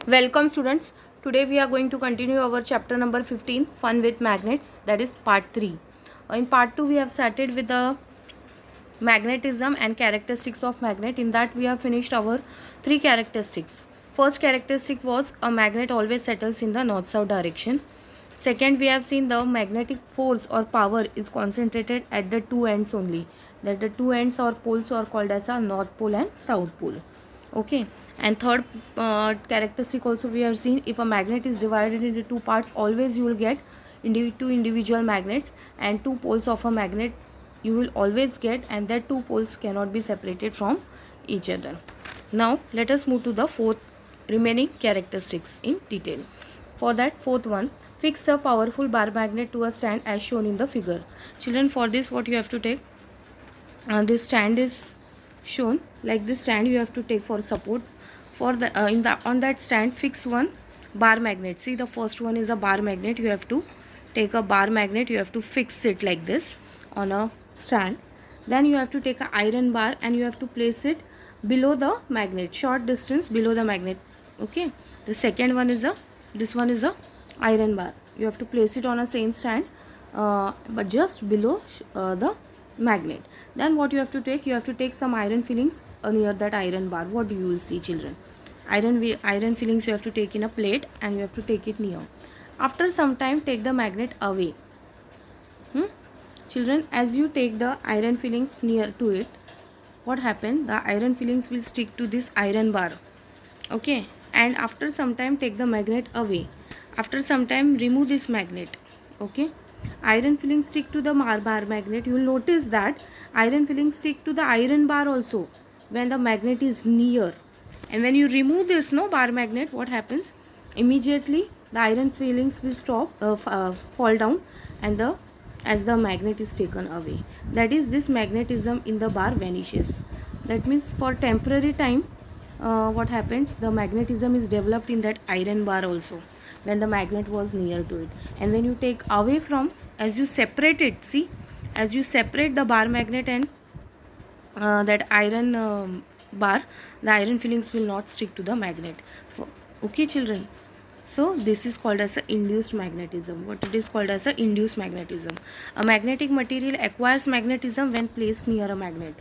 Welcome students. Today we are going to continue our chapter number 15, Fun with Magnets, that is part 3. In part 2 we have started with the magnetism and characteristics of magnet. In that we have finished our 3 characteristics. First characteristic was a magnet always settles in the north-south direction. Second, we have seen the magnetic force or power is concentrated at the two ends only. That the two ends or poles are called as a north pole and south pole. Okay. And third characteristic also we have seen, if a magnet is divided into two parts, always you will get two individual magnets, and two poles of a magnet you will always get, and that two poles cannot be separated from each other. Now let us move to the fourth remaining characteristics in detail. For that, fourth one, fix a powerful bar magnet to a stand as shown in the figure. Children, for this what you have to take, this stand is shown like this stand you have to take for support. For the on that stand, fix one bar magnet. See, the first one is a bar magnet. You have to take a bar magnet, you have to fix it like this on a stand. Then you have to take an iron bar and you have to place it below the magnet, short distance below the magnet. Okay. The second one is this one is a iron bar. You have to place it on a same stand, but just below the magnet. Then what you have to take, you have to take some iron fillings near that iron bar. What do you will see, children? Iron fillings you have to take in a plate and you have to take it near. After some time, take the magnet away. Children, as you take the iron fillings near to it, what happened? The iron fillings will stick to this iron bar. Okay. And after some time, take the magnet away. After some time, remove this magnet. Okay. Iron fillings stick to the bar magnet. You will notice that iron fillings stick to the iron bar also when the magnet is near. And when you remove this bar magnet, what happens? Immediately the iron fillings will fall down, and as the magnet is taken away. That is, this magnetism in the bar vanishes. That means for temporary time, what happens? The magnetism is developed in that iron bar also when the magnet was near to it. And when you take away from, as you separate it, see, as you separate the bar magnet and that iron bar, the iron fillings will not stick to the magnet. Okay, children. So this is called as a induced magnetism. What it is called as a induced magnetism. A magnetic material acquires magnetism when placed near a magnet.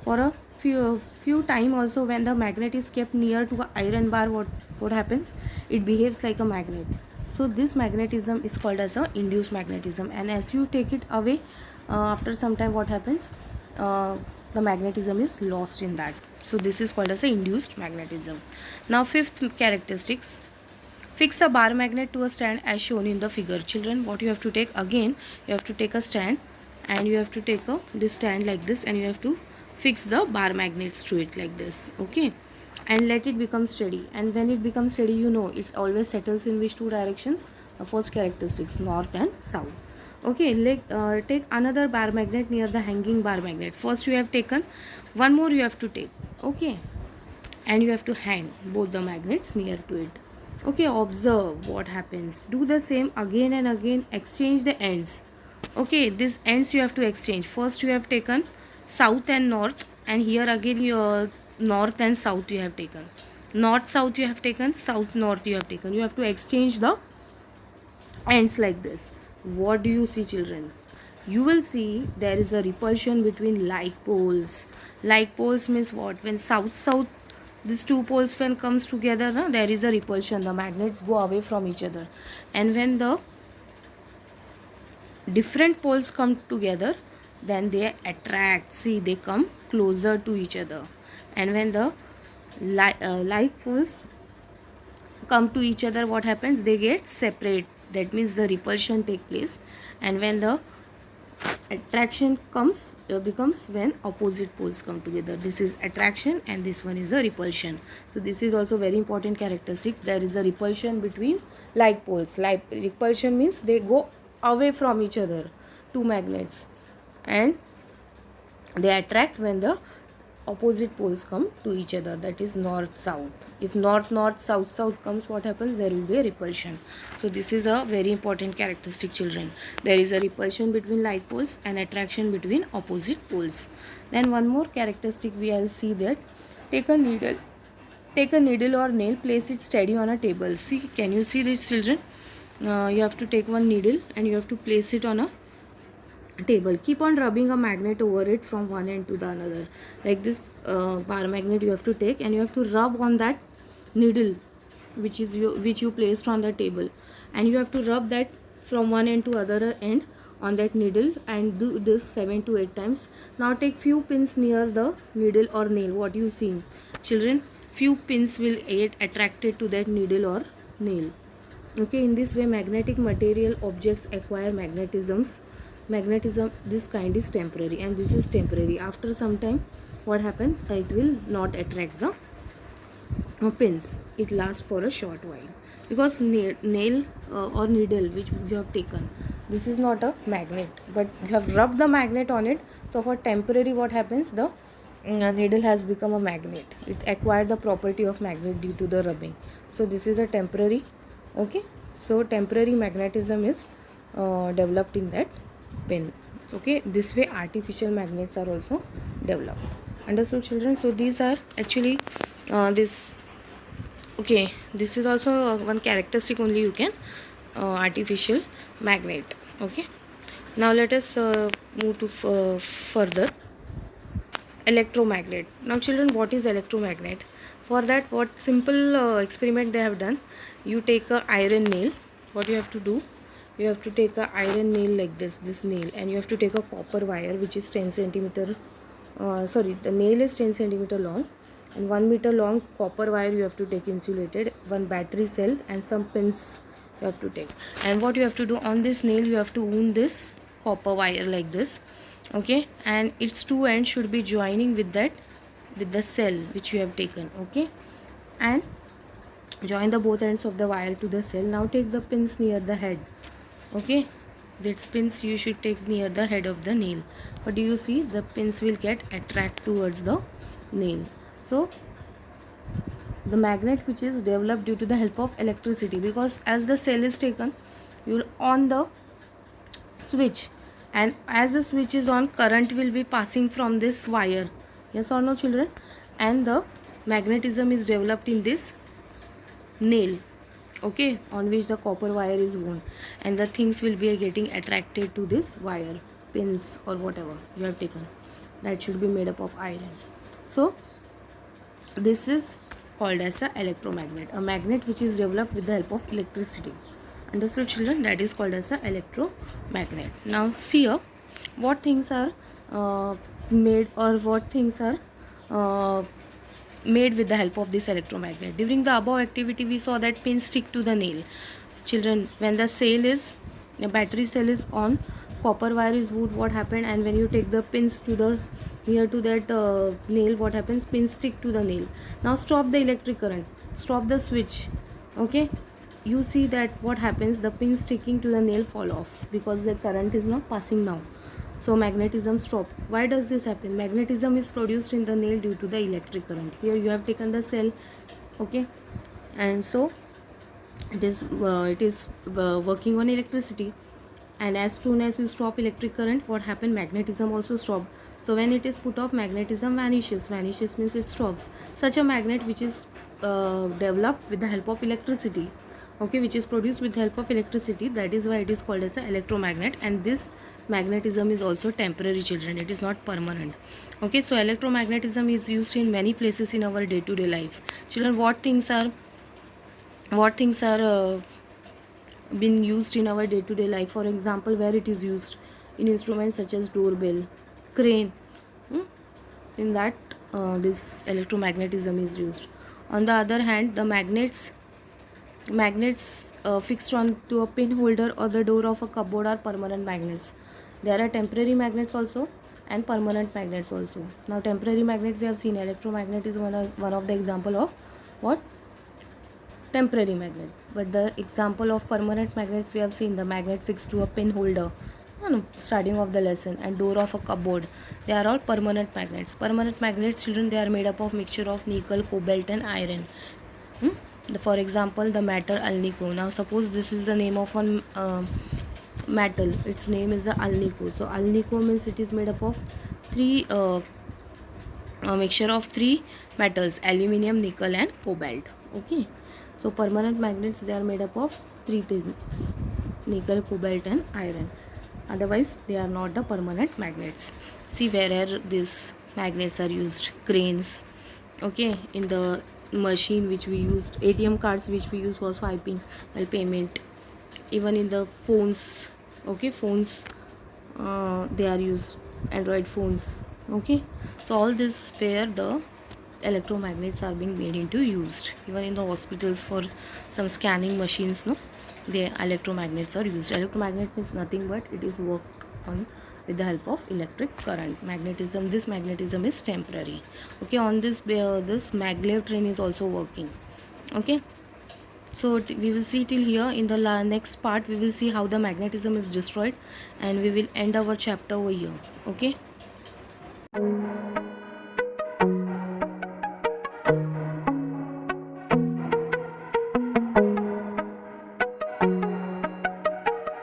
For a few time also, when the magnet is kept near to an iron bar, what happens? It behaves like a magnet. So this magnetism is called as a induced magnetism. And as you take it away, after some time, what happens? The magnetism is lost in that. So this is called as a induced magnetism. Now fifth characteristics. Fix a bar magnet to a stand as shown in the figure. Children, what you have to take, again you have to take a stand and you have to take this stand like this, and you have to fix the bar magnets to it like this. Okay. And let it become steady. And when it becomes steady, you know it always settles in which two directions? The first characteristics, north and south. Okay. Take another bar magnet near the hanging bar magnet. First you have taken, one more you have to take. Okay. And you have to hang both the magnets near to it. Okay, observe what happens. Do the same again and again. Exchange the ends. Okay, these ends you have to exchange. First you have taken south and north, and here again your north and south you have taken. North south you have taken, south north you have taken. You have to exchange the ends like this. What do you see, children? You will see there is a repulsion between like poles. Like poles means what? When south these two poles when comes together, there is a repulsion. The magnets go away from each other. And when the different poles come together, then they attract. See, they come closer to each other. And when the like poles come to each other, what happens? They get separate. That means the repulsion take place. And when the attraction becomes when opposite poles come together. This is attraction and this one is a repulsion. So this is also very important characteristic. There is a repulsion between like poles. Like repulsion means they go away from each other, two magnets, and they attract when the opposite poles come to each other, that is north south. If north north south south comes, what happens? There will be a repulsion. So this is a very important characteristic, children. There is a repulsion between like poles and attraction between opposite poles. Then one more characteristic we will see that, take a needle or nail, place it steady on a table. See, can you see this, children? You have to take one needle and you have to place it on a table. Keep on rubbing a magnet over it from one end to the another. Like this bar magnet you have to take and you have to rub on that needle which you placed on the table, and you have to rub that from one end to other end on that needle, and do this 7 to 8 times. Now take few pins near the needle or nail. What you see, children? Few pins will get attracted to that needle or nail. Okay, in this way magnetic material objects acquire magnetism. This kind is temporary and this is temporary. After some time, what happens? It will not attract the pins. It lasts for a short while, because nail or needle which you have taken, this is not a magnet, but you have rubbed the magnet on it. So for temporary, what happens? The needle has become a magnet. It acquired the property of magnet due to the rubbing. So this is a temporary. Okay, so temporary magnetism is developed in that pin. Okay, this way artificial magnets are also developed. Understood, children? So these are actually this. Okay, this is also one characteristic only you can artificial magnet. Okay, now let us move to further electromagnet. Now children, what is electromagnet? For that, what simple experiment they have done, you take a iron nail. What you have to do, you have to take a iron nail like this nail, and you have to take a copper wire which is 10 centimeter the nail is 10 centimeter long, and 1 meter long copper wire you have to take insulated, one battery cell, and some pins you have to take. And what you have to do, on this nail you have to wound this copper wire like this. Okay, and its two ends should be joining with the cell which you have taken. Okay, and join the both ends of the wire to the cell. Now take the pins near the head. Okay, these pins you should take near the head of the nail. But do you see, the pins will get attract towards the nail. So the magnet which is developed due to the help of electricity, because as the cell is taken, you will on the switch, and as the switch is on, current will be passing from this wire. Yes or no, children? And the magnetism is developed in this nail. Okay, on which the copper wire is wound, and the things will be getting attracted to this wire, pins or whatever you have taken, that should be made up of iron. So this is called as a electromagnet, a magnet which is developed with the help of electricity. Understood, children? That is called as a electromagnet. Now see here, what things are made, or what things are made with the help of this electromagnet. During the above activity, we saw that pins stick to the nail. Children, when the battery cell is on, copper wire is wound, what happened? And when you take the pins to the near to that nail, what happens? Pins stick to the nail. Now stop the electric current, stop the switch. Okay, you see that what happens? The pins sticking to the nail fall off because the current is not passing now. So magnetism stop. Why does this happen? Magnetism is produced in the nail due to the electric current. Here you have taken the cell. Okay, and so it is working on electricity, and as soon as you stop electric current, what happened? Magnetism also stopped. So when it is put off, magnetism vanishes means it stops. Such a magnet which is developed with the help of electricity, okay, which is produced with the help of electricity, that is why it is called as an electromagnet. And this magnetism is also temporary, children, it is not permanent. Okay, so electromagnetism is used in many places in our day-to-day life. Children, what things are been used in our day-to-day life? For example, where it is used? In instruments such as doorbell, crane, in that this electromagnetism is used. On the other hand, the magnets fixed on to a pin holder or the door of a cupboard are permanent magnets. There are temporary magnets also and permanent magnets also. Now temporary magnet we have seen, electromagnet is one of the example of what? Temporary magnet. But the example of permanent magnets we have seen, the magnet fixed to a pin holder, starting of the lesson, and door of a cupboard. They are all permanent magnets. Permanent magnets, children, they are made up of mixture of nickel, cobalt, and iron. For example, the metal alnico. Now, suppose this is the name of one metal. Its name is the alnico. So, alnico means it is made up of three a mixture of three metals: aluminium, nickel, and cobalt. Okay, so permanent magnets, they are made up of three things: nickel, cobalt, and iron. Otherwise they are not the permanent magnets. See where these magnets are used: cranes, okay, in the machine which we used, ATM cards which we use for swiping while payment, even in the phones, okay, phones, they are used, Android phones, okay. So all this where the electromagnets are being made into used, even in the hospitals for some scanning machines, no, the electromagnets are used. Electromagnet means nothing but it is worked on with the help of electric current. Magnetism, this magnetism is temporary, okay. On this this maglev train is also working, okay. So we will see till here. In the next part we will see how the magnetism is destroyed, and we will end our chapter over here, okay.